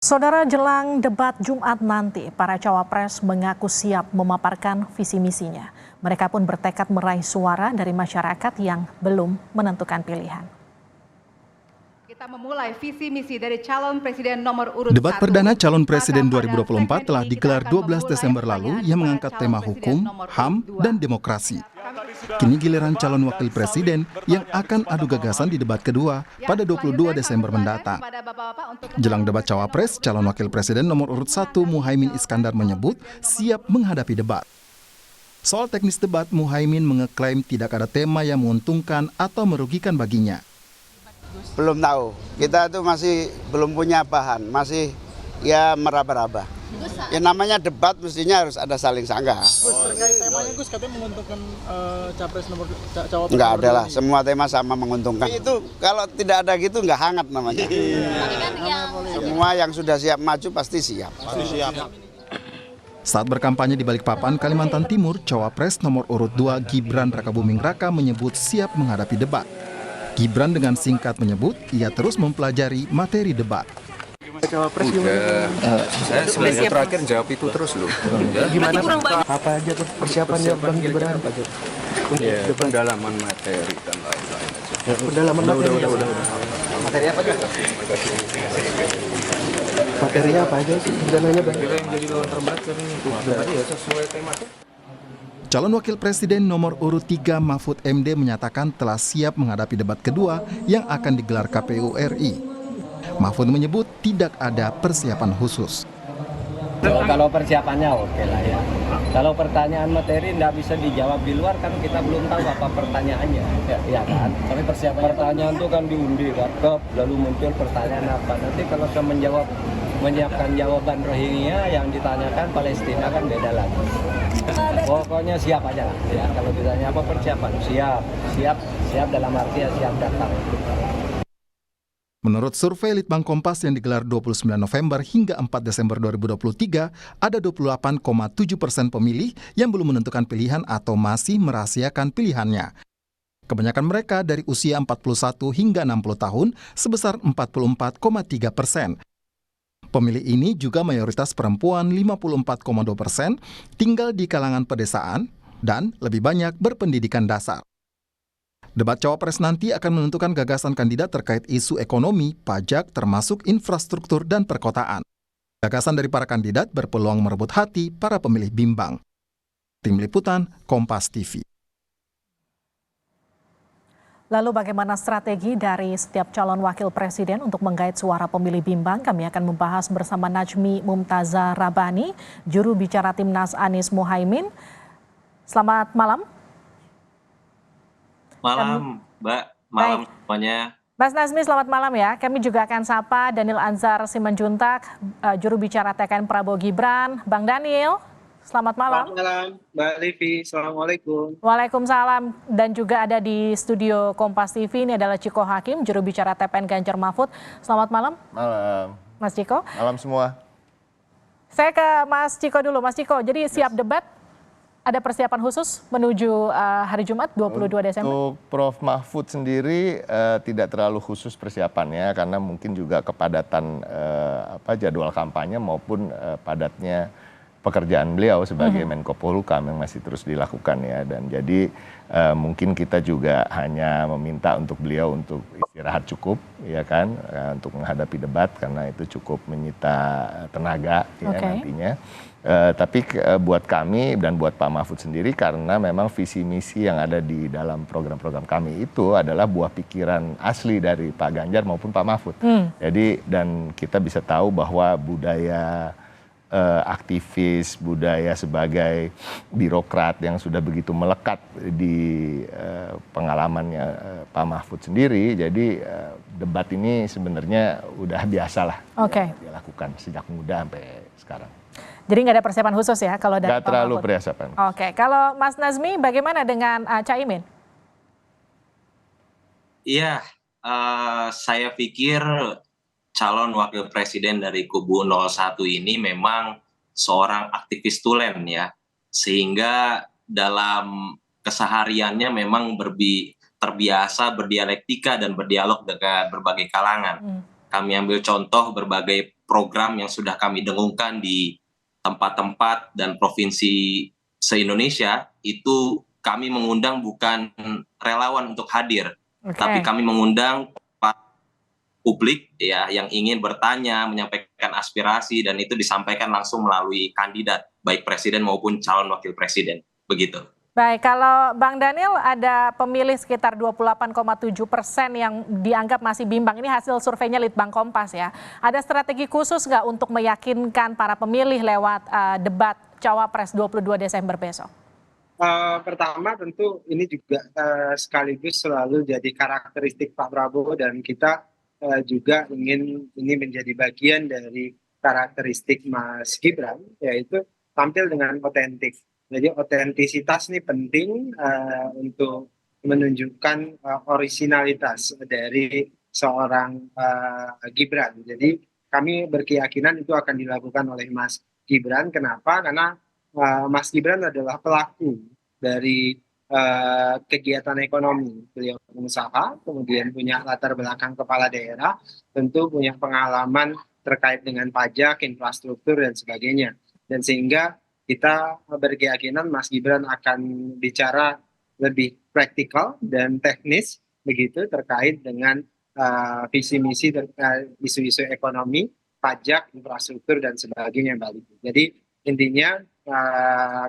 Saudara, jelang debat Jumat nanti, para cawapres mengaku siap memaparkan visi misinya. Mereka pun bertekad meraih suara dari masyarakat yang belum menentukan pilihan. Kita memulai visi misi dari calon presiden nomor urut 1. Debat perdana calon presiden 2024 telah digelar 12 Desember lalu yang mengangkat tema hukum, HAM, dan demokrasi. Kini giliran calon wakil presiden yang akan adu gagasan di debat kedua pada 22 Desember mendatang. Jelang debat cawapres, calon wakil presiden nomor urut 1 Muhaimin Iskandar menyebut siap menghadapi debat. Soal teknis debat, Muhaimin mengeklaim tidak ada tema yang menguntungkan atau merugikan baginya. Belum tahu, kita tuh masih belum punya bahan, masih ya meraba-raba. Ya namanya debat mestinya harus ada saling sanggah. Gus, terkait temanya Gus katanya menguntungkan cawapres nomor Nggak ada lah, semua tema sama menguntungkan. Itu kalau tidak ada gitu nggak hangat namanya. Semua yang sudah siap maju pasti siap. Saat berkampanye di Balikpapan, Kalimantan Timur, cawapres nomor urut 2 Gibran Rakabuming Raka menyebut siap menghadapi debat. Gibran dengan singkat menyebut ia terus mempelajari materi debat. Cawapres gimana? Saya sebenarnya terakhir jawab itu terus loh. Gimana apa aja tuh persiapannya Bang Gibran? Ya, pendalaman materi dan lain-lain aja. Ya, pendalaman materi. Udah. Materi apa aja? Materinya apa aja sih? Dananya Bang. Yang jadi lawan terberat kan ya sesuai temanya. Calon wakil presiden nomor urut 3 Mahfud MD menyatakan telah siap menghadapi debat kedua yang akan digelar KPU RI. Mahfud menyebut tidak ada persiapan khusus. Kalau persiapannya oke lah ya. Kalau pertanyaan materi tidak bisa dijawab di luar kan kita belum tahu apa pertanyaannya, ya kan? Tapi pertanyaan itu kan diundi WhatsApp, lalu muncul pertanyaan apa. Nanti kalau saya menyiapkan jawaban Rohingya yang ditanyakan Palestina kan beda lagi. Pokoknya siap aja lah ya. Kalau ditanya apa persiapan, siap dalam arti ya siap datang. Menurut survei Litbang Kompas yang digelar 29 November hingga 4 Desember 2023, ada 28,7% pemilih yang belum menentukan pilihan atau masih merahasiakan pilihannya. Kebanyakan mereka dari usia 41 hingga 60 tahun sebesar 44,3%. Pemilih ini juga mayoritas perempuan 54,2%, tinggal di kalangan pedesaan, dan lebih banyak berpendidikan dasar. Debat cawapres nanti akan menentukan gagasan kandidat terkait isu ekonomi, pajak, termasuk infrastruktur dan perkotaan. Gagasan dari para kandidat berpeluang merebut hati para pemilih bimbang. Tim Liputan, Kompas TV. Lalu bagaimana strategi dari setiap calon wakil presiden untuk menggait suara pemilih bimbang? Kami akan membahas bersama Najmi Mumtazah Rabani, juru bicara Timnas Anies Muhaimin. Selamat malam. Malam, Mbak. Malam semuanya. Mas Nazmi, selamat malam ya. Kami juga akan sapa Daniel Anzar Simanjuntak, juru bicara TKN Prabowo Gibran. Bang Daniel, selamat malam. Selamat malam, Mbak Livi. Assalamualaikum. Waalaikumsalam. Dan juga ada di studio Kompas TV, ini adalah Ciko Hakim, juru bicara TPN Ganjar Mahfud. Selamat malam. Malam. Mas Ciko. Malam semua. Saya ke Mas Ciko dulu. Mas Ciko, jadi siap debat? Ada persiapan khusus menuju hari Jumat 22 Desember? Untuk Prof. Mahfud sendiri tidak terlalu khusus persiapannya karena mungkin juga kepadatan jadwal kampanye maupun padatnya pekerjaan beliau sebagai Menko Polhukam yang masih terus dilakukan ya. Dan jadi mungkin kita juga hanya meminta untuk beliau untuk istirahat cukup ya kan untuk menghadapi debat karena itu cukup menyita tenaga ya nantinya. Tapi buat kami dan buat Pak Mahfud sendiri karena memang visi misi yang ada di dalam program-program kami itu adalah buah pikiran asli dari Pak Ganjar maupun Pak Mahfud. Jadi dan kita bisa tahu bahwa budaya aktivis, budaya sebagai birokrat yang sudah begitu melekat di pengalamannya Pak Mahfud sendiri. Jadi debat ini sebenarnya udah biasalah dia lakukan sejak muda sampai sekarang. Jadi nggak ada persiapan khusus ya kalau dari Nggak terlalu persiapan. Oke, kalau Mas Nazmi bagaimana dengan Caimin? Iya, saya pikir calon wakil presiden dari kubu 01 ini memang seorang aktivis tulen ya. Sehingga dalam kesehariannya memang terbiasa berdialektika dan berdialog dengan berbagai kalangan. Kami ambil contoh berbagai program yang sudah kami dengungkan di tempat-tempat dan provinsi se-Indonesia, itu kami mengundang bukan relawan untuk hadir, tapi kami mengundang publik ya yang ingin bertanya, menyampaikan aspirasi, dan itu disampaikan langsung melalui kandidat baik presiden maupun calon wakil presiden, begitu. Baik, kalau Bang Daniel, ada pemilih sekitar 28,7% yang dianggap masih bimbang. Ini hasil surveinya Litbang Kompas ya. Ada strategi khusus nggak untuk meyakinkan para pemilih lewat debat Cawapres 22 Desember besok? Pertama tentu ini juga sekaligus selalu jadi karakteristik Pak Prabowo, dan kita juga ingin ini menjadi bagian dari karakteristik Mas Gibran, yaitu tampil dengan otentik. Jadi otentisitas ini penting untuk menunjukkan orisinalitas dari seorang Gibran. Jadi kami berkeyakinan itu akan dilakukan oleh Mas Gibran. Kenapa? Karena Mas Gibran adalah pelaku dari kegiatan ekonomi. Beliau pengusaha, kemudian punya latar belakang kepala daerah, tentu punya pengalaman terkait dengan pajak, infrastruktur, dan sebagainya. Dan sehingga kita berkeyakinan Mas Gibran akan bicara lebih praktikal dan teknis begitu terkait dengan visi misi isu-isu ekonomi, pajak, infrastruktur, dan sebagainya, Mbak Livi. Jadi intinya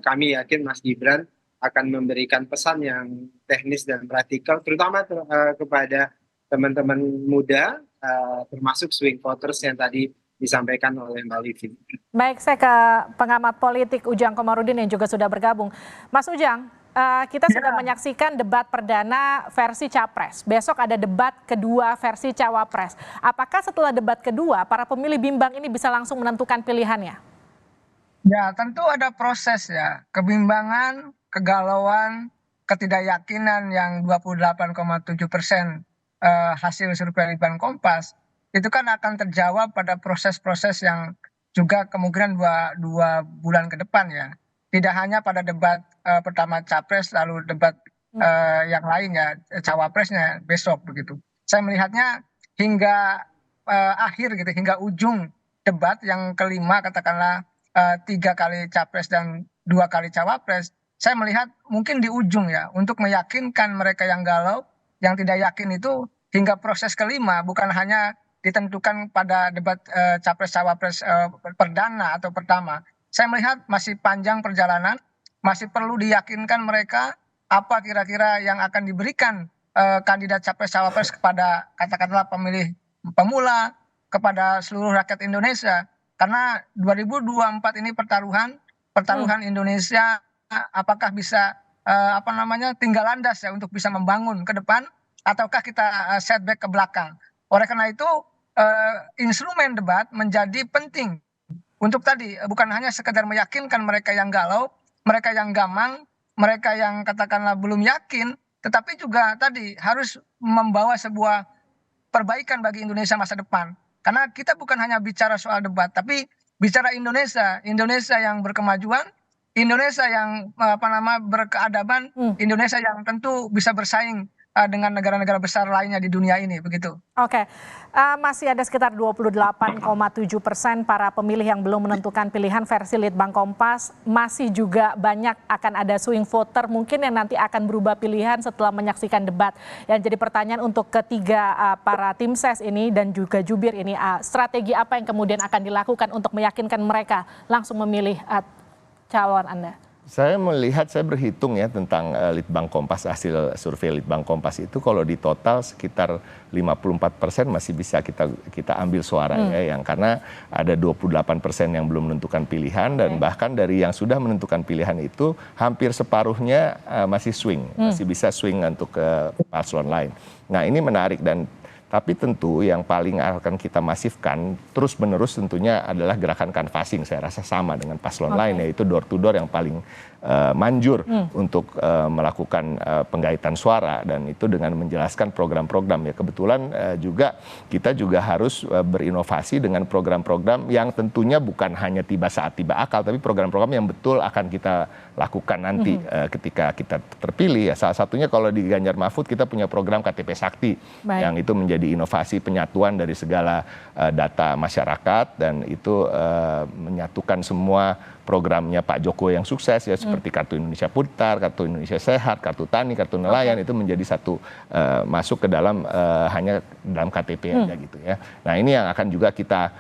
kami yakin Mas Gibran akan memberikan pesan yang teknis dan praktikal, terutama kepada teman-teman muda, termasuk swing voters yang tadi disampaikan oleh Mbak Livi. Baik, saya ke pengamat politik Ujang Komarudin yang juga sudah bergabung. Mas Ujang, kita sudah menyaksikan debat perdana versi Capres. Besok ada debat kedua versi Cawapres. Apakah setelah debat kedua, para pemilih bimbang ini bisa langsung menentukan pilihannya? Ya, tentu ada proses ya. Kebimbangan, kegalauan, ketidakyakinan yang 28,7% hasil survei Litbang Kompas, itu kan akan terjawab pada proses-proses yang juga kemungkinan dua bulan ke depan ya. Tidak hanya pada debat pertama Capres, lalu debat yang lainnya, Cawapresnya besok begitu. Saya melihatnya hingga akhir gitu, hingga ujung debat yang kelima, katakanlah 3 kali Capres dan 2 kali Cawapres, saya melihat mungkin di ujung ya, untuk meyakinkan mereka yang galau, yang tidak yakin itu hingga proses kelima, bukan hanya ditentukan pada debat Capres-Cawapres perdana atau pertama. Saya melihat masih panjang perjalanan, masih perlu diyakinkan mereka apa kira-kira yang akan diberikan kandidat Capres-Cawapres kepada katakanlah pemilih pemula, kepada seluruh rakyat Indonesia. Karena 2024 ini pertaruhan Indonesia, apakah bisa tinggal landas ya untuk bisa membangun ke depan, ataukah kita setback ke belakang. Oleh karena itu instrumen debat menjadi penting untuk tadi bukan hanya sekedar meyakinkan mereka yang galau, mereka yang gamang, mereka yang katakanlah belum yakin, tetapi juga tadi harus membawa sebuah perbaikan bagi Indonesia masa depan. Karena kita bukan hanya bicara soal debat, tapi bicara Indonesia yang berkemajuan, Indonesia yang berkeadaban, Indonesia yang tentu bisa bersaing dengan negara-negara besar lainnya di dunia ini, begitu. Oke, masih ada sekitar 28,7% para pemilih yang belum menentukan pilihan versi Litbang Kompas. Masih juga banyak akan ada swing voter mungkin yang nanti akan berubah pilihan setelah menyaksikan debat. Yang jadi pertanyaan untuk ketiga para tim ses ini dan juga jubir ini, strategi apa yang kemudian akan dilakukan untuk meyakinkan mereka langsung memilih calon Anda? Saya melihat, saya berhitung ya tentang Litbang Kompas, hasil survei Litbang Kompas itu kalau di total sekitar 54% masih bisa kita ambil suara ya, yang karena ada 28% yang belum menentukan pilihan, dan bahkan dari yang sudah menentukan pilihan itu hampir separuhnya masih swing, masih bisa swing untuk ke paslon lain. Nah, ini menarik, dan tapi tentu yang paling akan kita masifkan terus-menerus tentunya adalah gerakan canvassing. Saya rasa sama dengan paslon lain, yaitu door to door yang paling manjur untuk melakukan penggaitan suara, dan itu dengan menjelaskan program-program ya. Kebetulan juga kita juga harus berinovasi dengan program-program yang tentunya bukan hanya tiba saat tiba akal, tapi program-program yang betul akan kita lakukan nanti ketika kita terpilih ya. Salah satunya kalau di Ganjar Mahfud kita punya program KTP Sakti yang itu menjadi menjadi inovasi penyatuan dari segala data masyarakat, dan itu menyatukan semua programnya Pak Jokowi yang sukses ya, seperti Kartu Indonesia Pintar, Kartu Indonesia Sehat, Kartu Tani, Kartu Nelayan, itu menjadi satu masuk ke dalam hanya dalam KTP aja gitu ya. Nah ini yang akan juga kita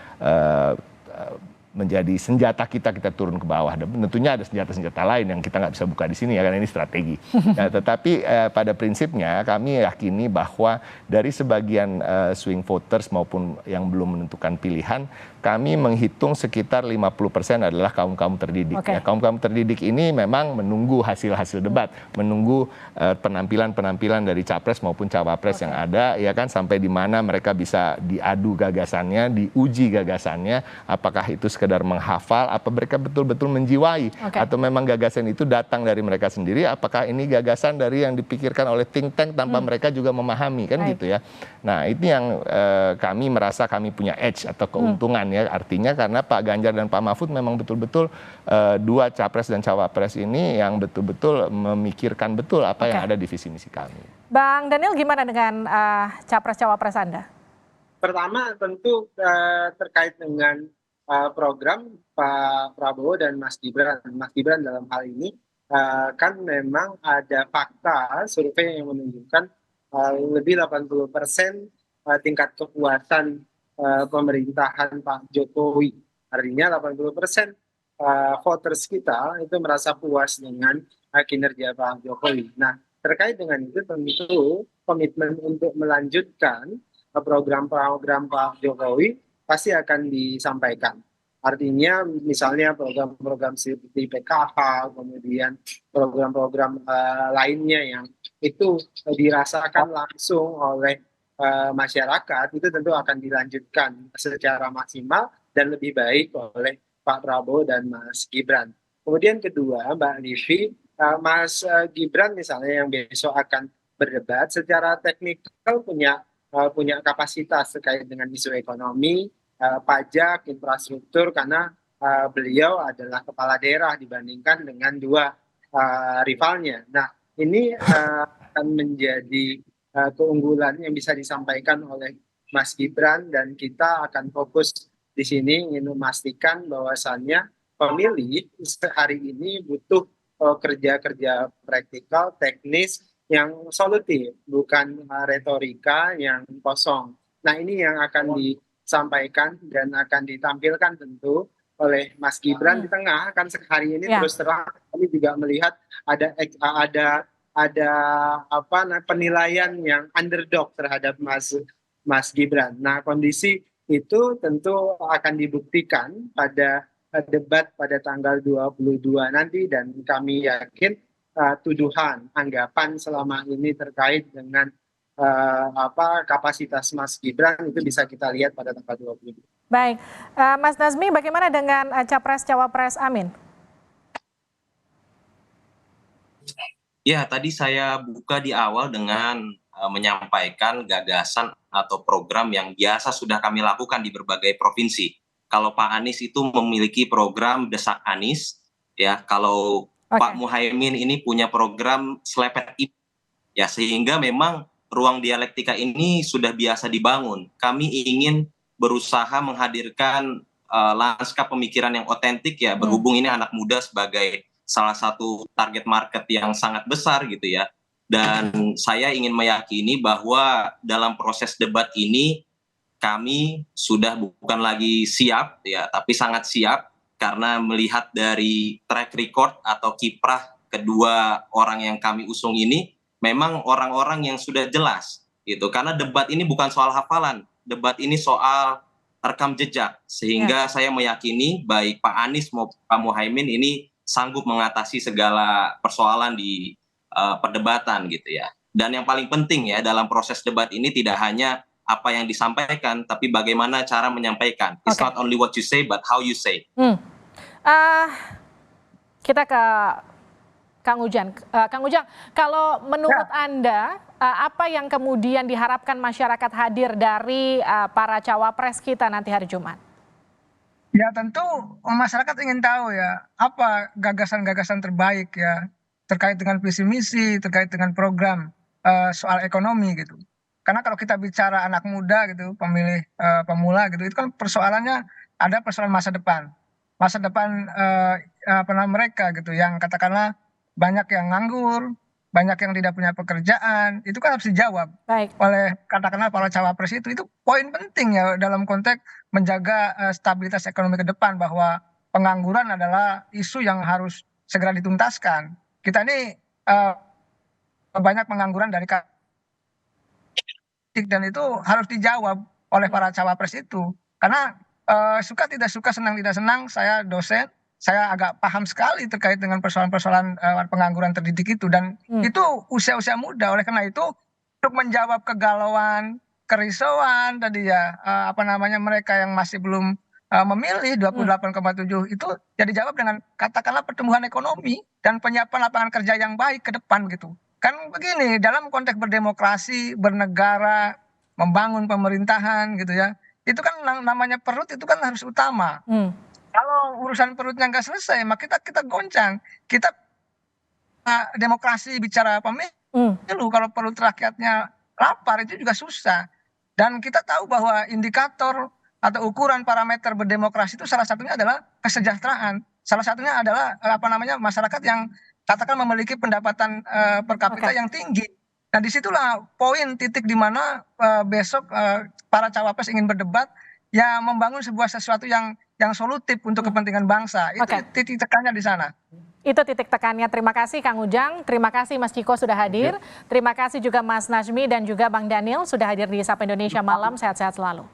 menjadi senjata kita turun ke bawah. Dan tentunya ada senjata-senjata lain yang kita nggak bisa buka di sini ya, karena ini strategi. Nah, tetapi pada prinsipnya kami yakini bahwa dari sebagian swing voters maupun yang belum menentukan pilihan, kami menghitung sekitar 50% adalah kaum-kaum terdidik. Ya, kaum-kaum terdidik ini memang menunggu hasil-hasil debat, menunggu penampilan-penampilan dari capres maupun cawapres yang ada, ya kan, sampai di mana mereka bisa diadu gagasannya, diuji gagasannya, apakah itu sekedar menghafal, apa mereka betul-betul menjiwai, atau memang gagasan itu datang dari mereka sendiri, apakah ini gagasan dari yang dipikirkan oleh think tank tanpa mereka juga memahami, kan gitu ya. Nah, itu yang kami merasa kami punya edge atau keuntungan ya, artinya karena Pak Ganjar dan Pak Mahfud memang betul-betul dua capres dan cawapres ini yang betul-betul memikirkan betul apa yang ada di visi misi kami. Bang Daniel, gimana dengan capres cawapres Anda? Pertama tentu terkait dengan program Pak Prabowo dan Mas Gibran. Mas Gibran dalam hal ini kan memang ada fakta survei yang menunjukkan lebih 80% tingkat kepuasan pemerintahan Pak Jokowi. Artinya 80% voters kita itu merasa puas dengan kinerja Pak Jokowi. Nah, terkait dengan itu tentu komitmen untuk melanjutkan program-program Pak Jokowi pasti akan disampaikan. Artinya misalnya program-program seperti PKH, kemudian program-program lainnya yang itu dirasakan langsung oleh masyarakat, itu tentu akan dilanjutkan secara maksimal dan lebih baik oleh Pak Prabowo dan Mas Gibran. Kemudian kedua, Mbak Livi, Mas Gibran misalnya yang besok akan berdebat secara teknikal punya kapasitas terkait dengan isu ekonomi, pajak, infrastruktur, karena beliau adalah kepala daerah dibandingkan dengan dua rivalnya. Nah, ini akan menjadi keunggulan yang bisa disampaikan oleh Mas Gibran, dan kita akan fokus di sini ingin memastikan bahwasannya pemilih hari ini butuh kerja-kerja praktikal, teknis yang solutif, bukan retorika yang kosong. Nah, ini yang akan disampaikan dan akan ditampilkan tentu oleh Mas Gibran di tengah. Kan hari ini terus terang kami juga melihat ada penilaian yang underdog terhadap Mas Gibran. Nah, kondisi itu tentu akan dibuktikan pada debat pada tanggal 22 nanti, dan kami yakin tuduhan, anggapan selama ini terkait dengan kapasitas Mas Gibran itu bisa kita lihat pada tanggal 22. Baik, Mas Nazmi, bagaimana dengan capres cawapres Amin? Ya, tadi saya buka di awal dengan menyampaikan gagasan atau program yang biasa sudah kami lakukan di berbagai provinsi. Kalau Pak Anies itu memiliki program Desak Anies, ya. Kalau Pak Muhaimin ini punya program Selepet Ibu, ya, sehingga memang ruang dialektika ini sudah biasa dibangun. Kami ingin berusaha menghadirkan lanskap pemikiran yang otentik, ya, berhubung ini anak muda sebagai salah satu target market yang sangat besar gitu ya. Dan saya ingin meyakini bahwa dalam proses debat ini kami sudah bukan lagi siap ya, tapi sangat siap, karena melihat dari track record atau kiprah kedua orang yang kami usung ini memang orang-orang yang sudah jelas gitu. Karena debat ini bukan soal hafalan, debat ini soal rekam jejak, sehingga saya meyakini baik Pak Anies maupun Pak Muhaimin ini sanggup mengatasi segala persoalan di perdebatan gitu ya. Dan yang paling penting ya dalam proses debat ini tidak hanya apa yang disampaikan, tapi bagaimana cara menyampaikan. It's not only what you say, but how you say. Kita ke Kang Ujang. Kang Ujang, kalau menurut Anda, apa yang kemudian diharapkan masyarakat hadir dari para cawapres kita nanti hari Jumat? Ya tentu masyarakat ingin tahu ya, apa gagasan-gagasan terbaik ya, terkait dengan visi misi, terkait dengan program soal ekonomi gitu. Karena kalau kita bicara anak muda gitu, pemilih pemula gitu, itu kan persoalannya ada persoalan masa depan. Masa depan mereka gitu yang katakanlah banyak yang nganggur, banyak yang tidak punya pekerjaan, itu kan harus dijawab oleh katakanlah para cawapres itu. Itu poin penting ya dalam konteks menjaga stabilitas ekonomi ke depan, bahwa pengangguran adalah isu yang harus segera dituntaskan. Kita ini banyak pengangguran dari dan itu harus dijawab oleh para cawapres itu. Karena suka tidak suka, senang tidak senang, saya dosen, saya agak paham sekali terkait dengan persoalan-persoalan pengangguran terdidik itu, dan itu usia-usia muda. Oleh karena itu untuk menjawab kegalauan, kerisauan tadi ya, mereka yang masih belum memilih 28,7 itu ya dijawab dengan katakanlah pertumbuhan ekonomi dan penyiapan lapangan kerja yang baik ke depan gitu. Kan begini, dalam konteks berdemokrasi, bernegara, membangun pemerintahan gitu ya, itu kan namanya perut itu kan harus utama. Kalau urusan perutnya nggak selesai, maka kita goncang. Kita demokrasi bicara pemilu, kalau perut rakyatnya lapar itu juga susah. Dan kita tahu bahwa indikator atau ukuran parameter berdemokrasi itu salah satunya adalah kesejahteraan. Salah satunya adalah masyarakat yang katakan memiliki pendapatan per kapita yang tinggi. Nah disitulah poin titik di mana besok para cawapres ingin berdebat, ya membangun sebuah sesuatu yang solutif untuk kepentingan bangsa. Itu titik tekannya di sana. Itu titik tekannya. Terima kasih Kang Ujang, terima kasih Mas Ciko sudah hadir, terima kasih juga Mas Najmi dan juga Bang Daniel sudah hadir di Sapa Indonesia Malam. Sehat-sehat selalu.